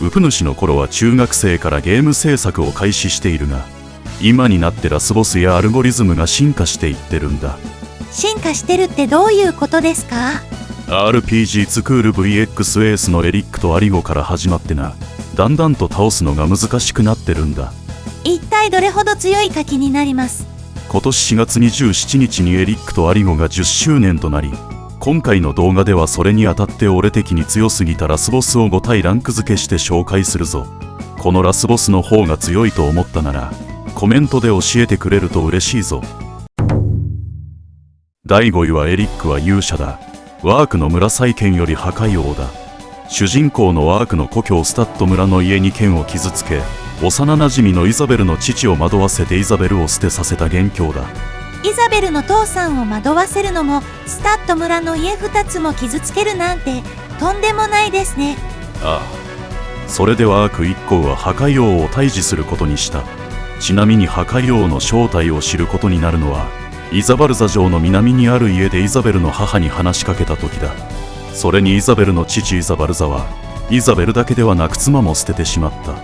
ウプ主の頃は中学生からゲーム制作を開始しているが、今になってラスボスやアルゴリズムが進化していってるんだ。進化してるってどういうことですか？ RPG スクール VX エースのエリックとアリゴから始まってな、だんだんと倒すのが難しくなってるんだ。一体どれほど強いか気になります。今年4月27日にエリックとアリゴが10周年となり、今回の動画ではそれにあたって俺的に強すぎたラスボスを5体ランク付けして紹介するぞ。このラスボスの方が強いと思ったならコメントで教えてくれると嬉しいぞ。第5位はエリックは勇者だ。ワークの村再建より破壊王だ。主人公のワークの故郷スタッド村の家に剣を傷つけ、幼なじみのイザベルの父を惑わせてイザベルを捨てさせた元凶だ。イザベルの父さんを惑わせるのもスタッド村の家2つも傷つけるなんてとんでもないですね。ああ、それでワーク一行は破壊王を退治することにした。ちなみに破壊王の正体を知ることになるのはイザバルザ城の南にある家でイザベルの母に話しかけた時だ。それにイザベルの父イザバルザはイザベルだけではなく妻も捨ててしまった。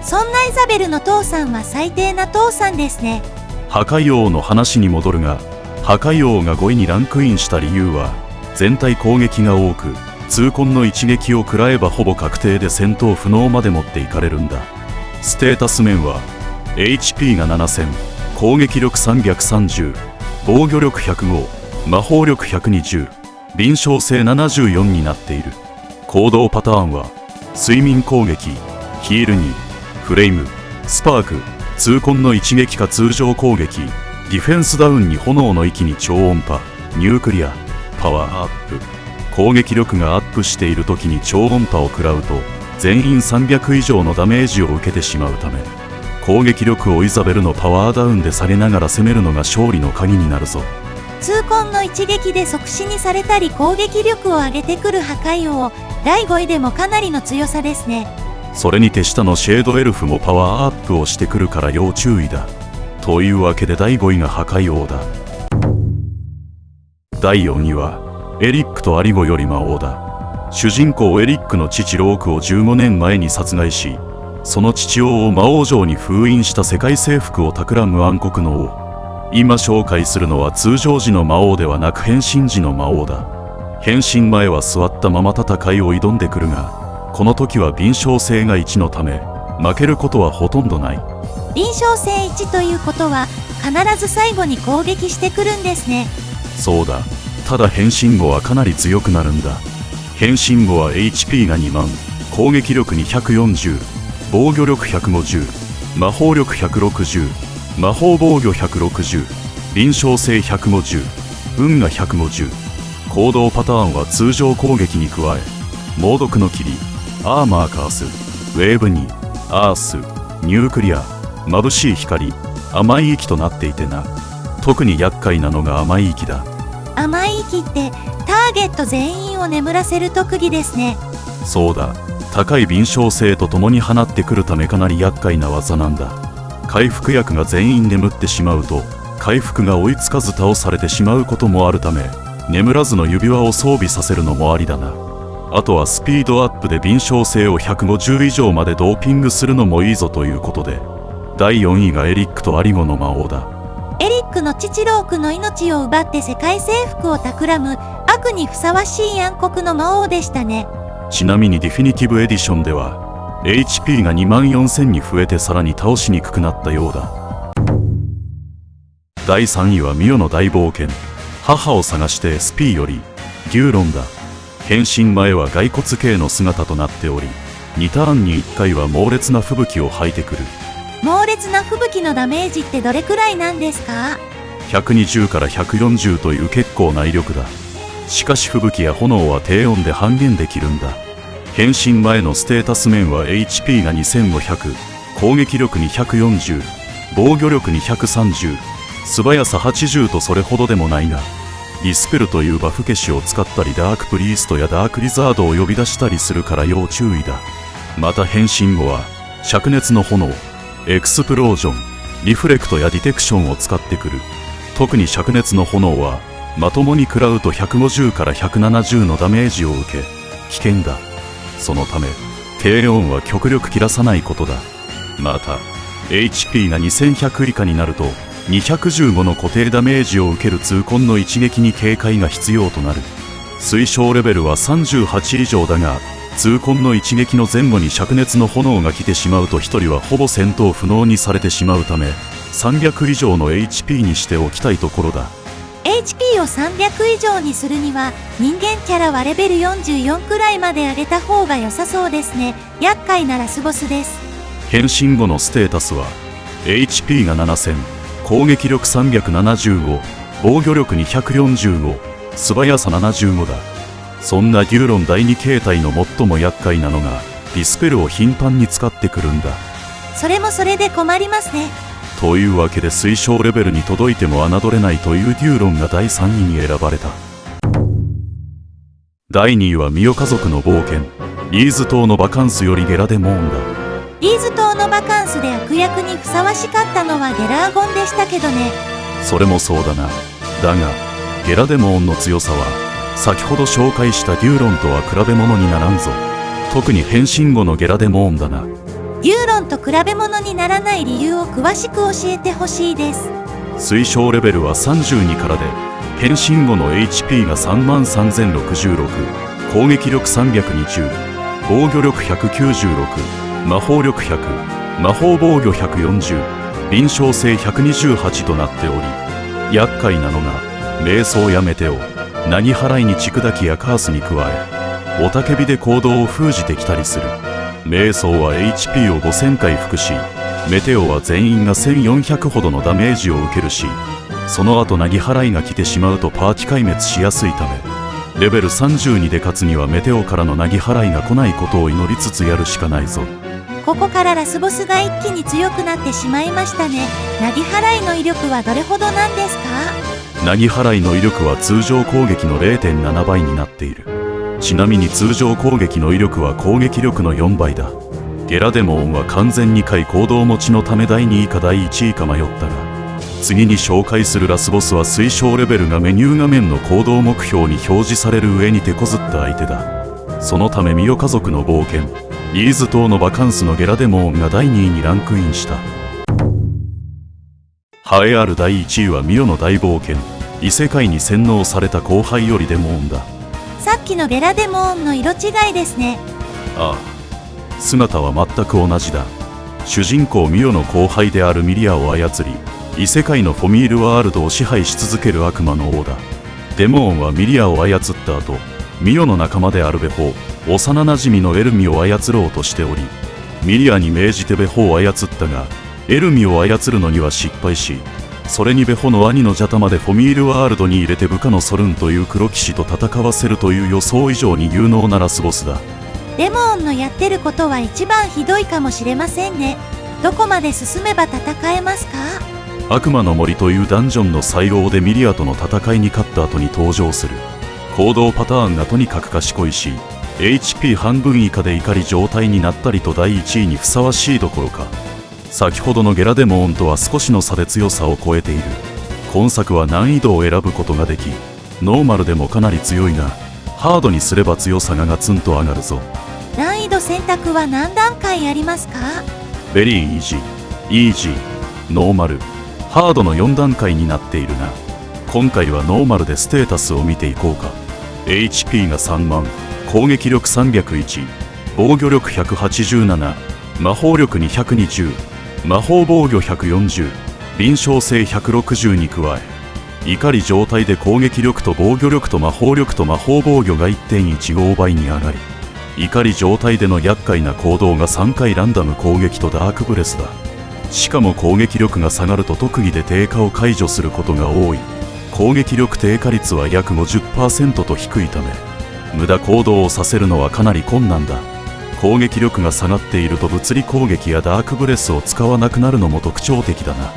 そんなイザベルの父さんは最低な父さんですね。破壊王の話に戻るが、破壊王が5位にランクインした理由は全体攻撃が多く、痛恨の一撃を食らえばほぼ確定で戦闘不能まで持っていかれるんだ。ステータス面は HP が7000、攻撃力330、防御力105、魔法力120、敏捷性74になっている。行動パターンは睡眠攻撃、ヒール2、フレイム、スパーク、痛恨の一撃か通常攻撃、ディフェンスダウンに炎の息に超音波、ニュークリア、パワーアップ。攻撃力がアップしている時に超音波を食らうと全員300以上のダメージを受けてしまうため、攻撃力をイザベルのパワーダウンで下げながら攻めるのが勝利の鍵になるぞ。痛恨の一撃で即死にされたり攻撃力を上げてくる破壊王、第5位でもかなりの強さですね。それに手下のシェードエルフもパワーアップをしてくるから要注意だ。というわけで第5位が破壊王だ。第4位はエリックとアリゴより魔王だ。主人公エリックの父ロークを15年前に殺害し、その父王を魔王城に封印した世界征服を企む暗黒の王。今紹介するのは通常時の魔王ではなく変身時の魔王だ。変身前は座ったまま戦いを挑んでくるが、この時は敏捷性が1のため負けることはほとんどない。敏捷性1ということは必ず最後に攻撃してくるんですね。そうだ。ただ変身後はかなり強くなるんだ。変身後は HP が2万、攻撃力240、防御力150、魔法力160、魔法防御160、敏捷性150、運が150。行動パターンは通常攻撃に加え、猛毒の霧、アーマーカース、ウェーブにアース、ニュークリア、眩しい光、甘い息となっていてな。特に厄介なのが甘い息だ。甘い息ってターゲット全員を眠らせる特技ですね。そうだ。高い敏捷性とともに放ってくるためかなり厄介な技なんだ。回復薬が全員眠ってしまうと回復が追いつかず倒されてしまうこともあるため、眠らずの指輪を装備させるのもありだな。あとはスピードアップで敏捷性を150以上までドーピングするのもいいぞということで、第4位がエリックとアリゴの魔王だ。エリックの父ロークの命を奪って世界征服を企む悪にふさわしい暗黒の魔王でしたね。ちなみにディフィニティブエディションでは HP が24000に増えてさらに倒しにくくなったようだ。第3位はミオの大冒険、母を探して SP よりギューロンだ。変身前は骸骨系の姿となっており、2ターンに1回は猛烈な吹雪を吐いてくる。猛烈な吹雪のダメージってどれくらいなんですか？120から140という結構な威力だ。しかし吹雪や炎は低温で半減できるんだ。変身前のステータス面は HP が2500、攻撃力に140、防御力に130、素早さ80とそれほどでもないが、ディスペルというバフ消しを使ったりダークプリーストやダークリザードを呼び出したりするから要注意だ。また変身後は灼熱の炎、エクスプロージョン、リフレクトやディテクションを使ってくる。特に灼熱の炎はまともに食らうと150から170のダメージを受け危険だ。そのため低音は極力切らさないことだ。また HP が2100以下になると215の固定ダメージを受ける痛恨の一撃に警戒が必要となる。推奨レベルは38以上だが、痛恨の一撃の前後に灼熱の炎が来てしまうと1人はほぼ戦闘不能にされてしまうため、300以上の HP にしておきたいところだ。 HP を300以上にするには人間キャラはレベル44くらいまで上げた方が良さそうですね。厄介なラスボスです。変身後のステータスは HP が7000、攻撃力375、防御力245、素早さ75だ。そんなデューロン第2形態の最も厄介なのがディスペルを頻繁に使ってくるんだ。それもそれで困りますね。というわけで推奨レベルに届いても侮れないというデューロンが第3位に選ばれた。第2位はミオ家族の冒険、リーズ島のバカンスよりゲラデモーンだ。リーズ島のバカンスで悪役にふさわしかったのはゲラーゴンでしたけどね。それもそうだな。だがゲラデモーンの強さは先ほど紹介したデューロンとは比べ物にならんぞ。特に変身後のゲラデモーンだな。デューロンと比べ物にならない理由を詳しく教えてほしいです。推奨レベルは32からで、変身後の HP が33066、攻撃力320、防御力196、魔法力100、魔法防御140、臨床性128となっており、厄介なのが瞑想やメテオ、なぎ払いにチクダキやカースに加え、雄たけびで行動を封じてきたりする。瞑想は HP を5000回復し、メテオは全員が1400ほどのダメージを受けるし、その後なぎ払いが来てしまうとパーティ壊滅しやすいため、レベル32で勝つにはメテオからのなぎ払いが来ないことを祈りつつやるしかないぞ。ここからラスボスが一気に強くなってしまいましたね。なぎ払いの威力はどれほどなんですか？なぎ払いの威力は通常攻撃の 0.7 倍になっている。ちなみに通常攻撃の威力は攻撃力の4倍だ。ゲラデモンは完全に回行動持ちのため第2位か第1位か迷ったが、次に紹介するラスボスは推奨レベルがメニュー画面の行動目標に表示される上に手こずった相手だ。そのためミオ家族の冒険、リーズ島のバカンスのゲラデモンが第2位にランクインした。栄えある第1位はミオの大冒険、異世界に洗脳された後輩よりデモンだ。さっきのゲラデモーンの色違いですね。ああ、姿は全く同じだ。主人公ミオの後輩であるミリアを操り、異世界のフォミールワールドを支配し続ける悪魔の王だ。デモーンはミリアを操った後、ミオの仲間であるベホ、幼なじみのエルミを操ろうとしており、ミリアに命じてベホを操ったが、エルミを操るのには失敗し、それにベホの兄のジャタまでフォミールワールドに入れて部下のソルンという黒騎士と戦わせるという予想以上に有能なラスボスだ。デモーンのやってることは一番ひどいかもしれませんね。どこまで進めば戦えますか？悪魔の森というダンジョンの最後でミリアとの戦いに勝った後に登場する。行動パターンがとにかく賢いし、 HP 半分以下で怒り状態になったりと第1位にふさわしいどころか、先ほどのゲラデモーンとは少しの差で強さを超えている。今作は難易度を選ぶことができ、ノーマルでもかなり強いが、ハードにすれば強さがガツンと上がるぞ。難易度選択は何段階ありますか？ベリーイージー、イージー、ノーマル、ハードの4段階になっているが、今回はノーマルでステータスを見ていこうか。 HP が3万、攻撃力301、防御力187、魔法力220、魔法防御140、臨床性160に加え、怒り状態で攻撃力と防御力と魔法力と魔法防御が 1.15 倍に上がり、怒り状態での厄介な行動が3回ランダム攻撃とダークブレスだ。しかも攻撃力が下がると特技で低下を解除することが多い。攻撃力低下率は約 50% と低いため、無駄行動をさせるのはかなり困難だ。攻撃力が下がっていると物理攻撃やダークブレスを使わなくなるのも特徴的だな。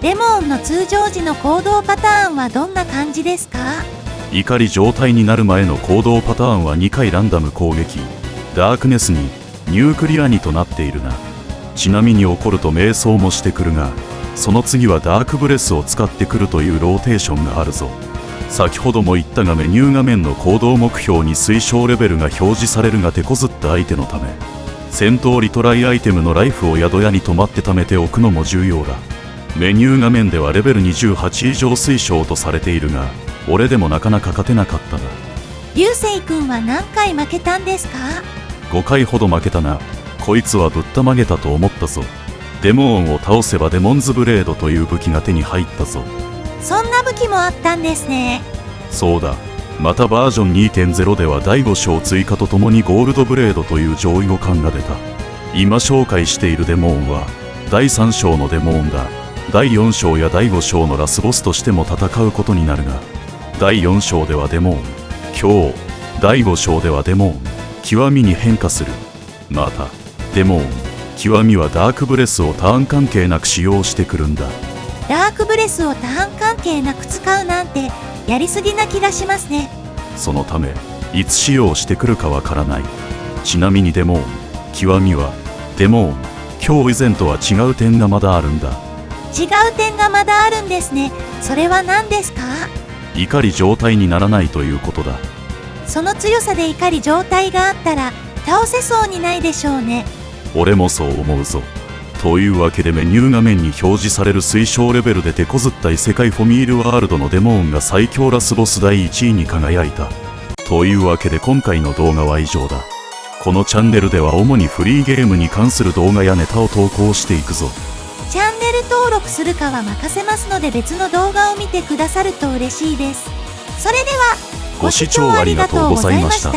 デモーンの通常時の行動パターンはどんな感じですか？怒り状態になる前の行動パターンは2回ランダム攻撃、ダークネスに、ニュークリアにとなっているな。ちなみに怒ると瞑想もしてくるが、その次はダークブレスを使ってくるというローテーションがあるぞ。先ほども言ったがメニュー画面の行動目標に推奨レベルが表示されるが手こずった相手のため、戦闘リトライアイテムのライフを宿屋に泊まって貯めておくのも重要だ。メニュー画面ではレベル28以上推奨とされているが、俺でもなかなか勝てなかったが。流星くんは何回負けたんですか？5回ほど負けたな。こいつはぶったまげたと思ったぞ。デモーンを倒せばデモンズブレードという武器が手に入ったぞ。そんな武器もあったんですね。そうだ。またバージョン 2.0 では第5章追加とともにゴールドブレードという上位互換が出た。今紹介しているデモーンは第3章のデモーンだ。第4章や第5章のラスボスとしても戦うことになるが、第4章ではデモーン強、第5章ではデモーン極みに変化する。またデモーン極みはダークブレスをターン関係なく使用してくるんだ。ダークブレスをターン関係なく使うなんてやりすぎな気がしますね。そのためいつ使用してくるかわからない。ちなみにデモーン極みはデモーン強以前とは違う点がまだあるんだ。違う点がまだあるんですね。それは何ですか？怒り状態にならないということだ。その強さで怒り状態があったら倒せそうにないでしょうね。俺もそう思うぞ。というわけでメニュー画面に表示される推奨レベルで手こずった異世界フォミールワールドのデモーンが最強ラスボス第1位に輝いた。というわけで今回の動画は以上だ。このチャンネルでは主にフリーゲームに関する動画やネタを投稿していくぞ。チャンネル登録するかは任せますので別の動画を見てくださると嬉しいです。それではご視聴ありがとうございました。